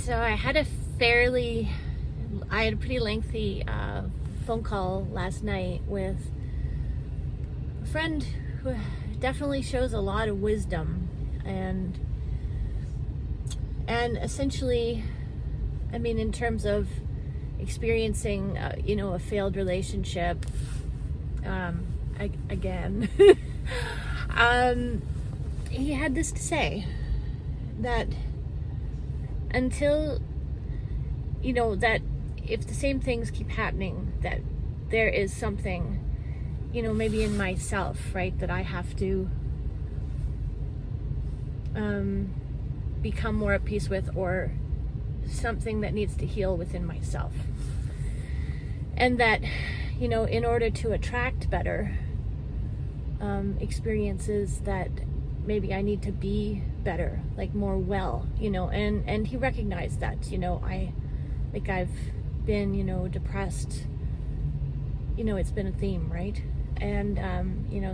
So I had a pretty lengthy phone call last night with a friend who definitely shows a lot of wisdom, and essentially, I mean, in terms of experiencing, a failed relationship, again, he had this to say, that until, that if the same things keep happening, that there is something, maybe in myself, right, that I have to become more at peace with, or something that needs to heal within myself. And that, in order to attract better experiences, that maybe I need to be better, like more well, and he recognized that, I've been, depressed, it's been a theme, right? And,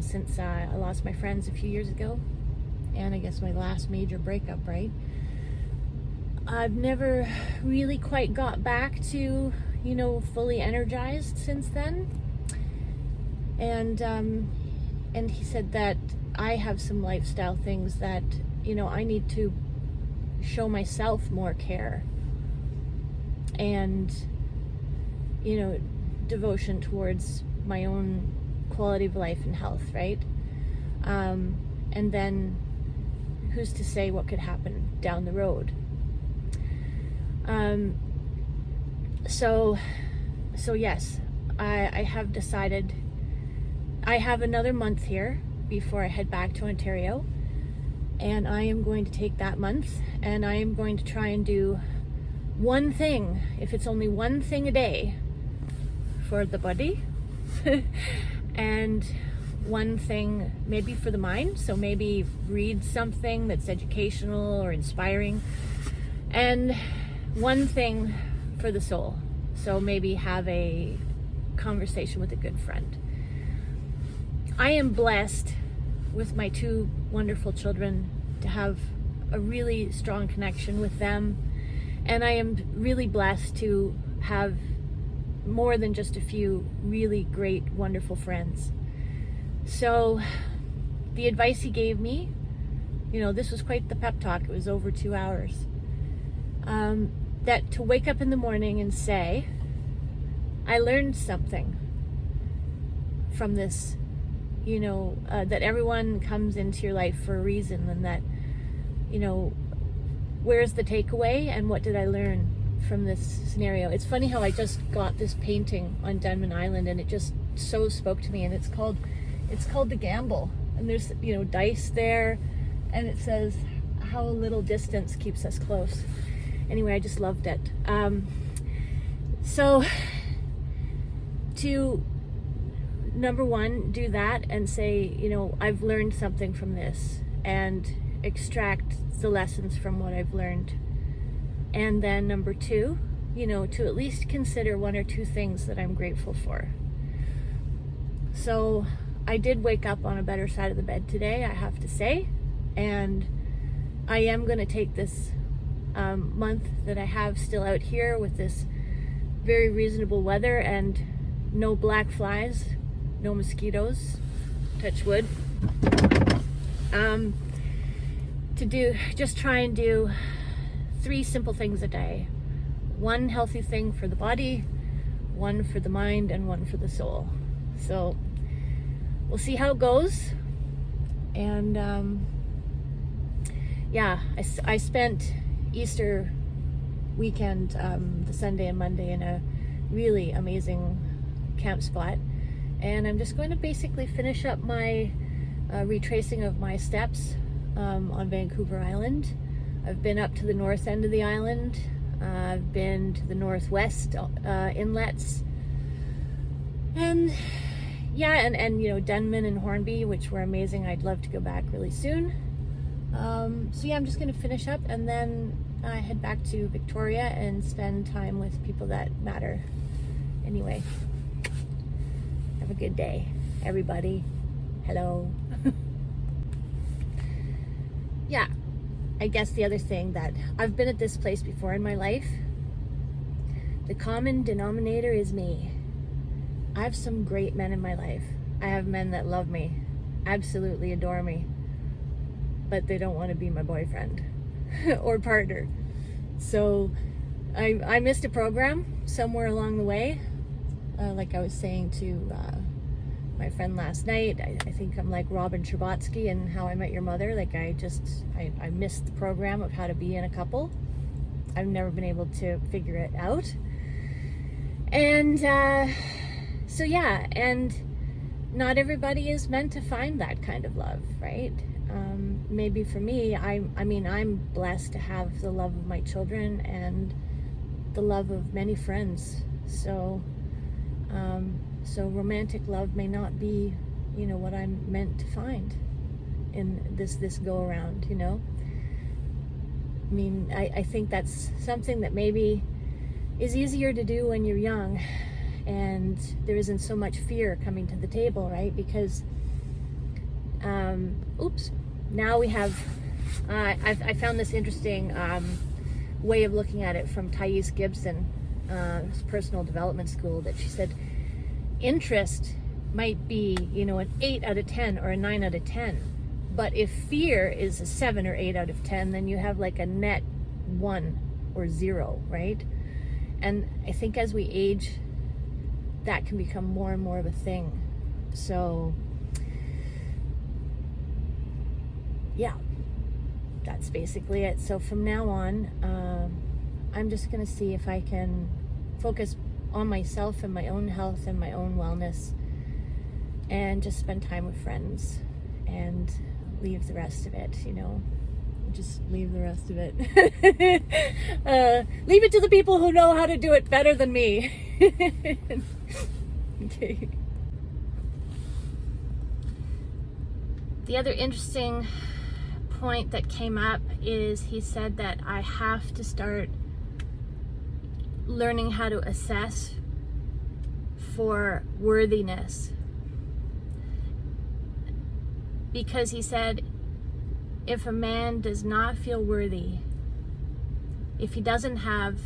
since I lost my friends a few years ago, and I guess my last major breakup, right? I've never really quite got back to, fully energized since then. And he said that I have some lifestyle things that, I need to show myself more care and, devotion towards my own quality of life and health, right? And then who's to say what could happen down the road? So yes, I have decided I have another month here before I head back to Ontario, and I am going to take that month, and I am going to try and do one thing, if it's only one thing a day, for the body, and one thing maybe for the mind. So maybe read something that's educational or inspiring, and one thing for the soul. So maybe have a conversation with a good friend. I am blessed with my two wonderful children to have a really strong connection with them. And I am really blessed to have more than just a few really great, wonderful friends. So the advice he gave me, this was quite the pep talk. It was over 2 hours. That to wake up in the morning and say, I learned something from this, that everyone comes into your life for a reason, and that, where's the takeaway and what did I learn from this scenario? It's funny how I just got this painting on Denman Island, and it just so spoke to me, and it's called The Gamble, and there's, dice there, and it says how a little distance keeps us close. Anyway, I just loved it. So to, number one, do that and say, I've learned something from this, and extract the lessons from what I've learned. And then number two, to at least consider one or two things that I'm grateful for. So I did wake up on a better side of the bed today, I have to say, and I am going to take this month that I have still out here with this very reasonable weather and no black flies, no mosquitoes, touch wood, to just try and do 3 simple things a day. One healthy thing for the body, one for the mind, and one for the soul. So we'll see how it goes. And I spent Easter weekend, the Sunday and Monday, in a really amazing camp spot, and I'm just going to basically finish up my retracing of my steps on Vancouver Island. I've been up to the north end of the island. I've been to the northwest inlets, and Denman and Hornby, which were amazing. I'd love to go back really soon. I'm just going to finish up and then head back to Victoria and spend time with people that matter. Anyway, have a good day, everybody. Hello. I guess the other thing that I've been at this place before in my life, the common denominator is me. I have some great men in my life. I have men that love me, absolutely adore me, but they don't want to be my boyfriend or partner. So I missed a program somewhere along the way. Like I was saying to my friend last night, I think I'm like Robin Scherbatsky in How I Met Your Mother. Like I missed the program of how to be in a couple. I've never been able to figure it out. And so yeah, and not everybody is meant to find that kind of love, right? Maybe for me, I'm blessed to have the love of my children and the love of many friends. So romantic love may not be, what I'm meant to find in this go around, I think that's something that maybe is easier to do when you're young and there isn't so much fear coming to the table, right? Because, now we have, I found this interesting way of looking at it from Thais Gibson, personal development school, that she said interest might be, an 8 out of 10 or a 9 out of 10. But if fear is a 7 or 8 out of 10, then you have like a net 1 or 0, right? And I think as we age, that can become more and more of a thing. So, yeah, that's basically it. So from now on, I'm just going to see if I can focus on myself and my own health and my own wellness and just spend time with friends and leave the rest of it, just leave the rest of it. Leave it to the people who know how to do it better than me. Okay. The other interesting point that came up is he said that I have to start learning how to assess for worthiness, because he said if a man does not feel worthy, if he doesn't have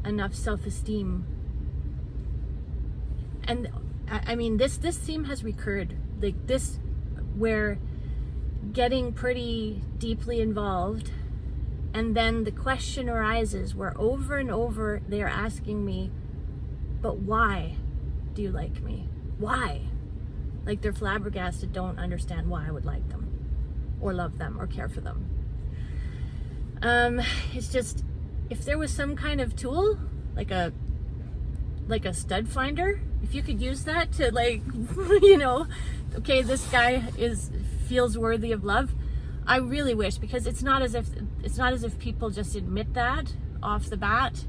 enough self-esteem, and this theme has recurred, like this, where getting pretty deeply involved, and then the question arises where over and over they're asking me, but why do you like me? Why? Like they're flabbergasted, don't understand why I would like them or love them or care for them. It's just, if there was some kind of tool, like a stud finder, if you could use that to okay, this guy feels worthy of love. I really wish, because it's not as if people just admit that off the bat,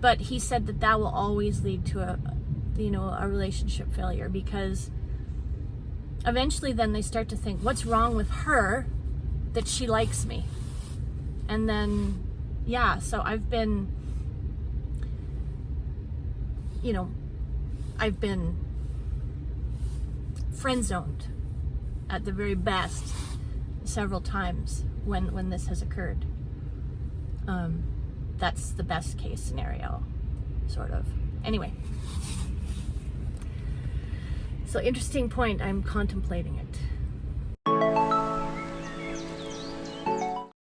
but he said that will always lead to a relationship failure, because eventually then they start to think, what's wrong with her that she likes me? And then, yeah, so I've been friend zoned at the very best several times when this has occurred. That's the best case scenario, sort of. Anyway, so interesting point. I'm contemplating it.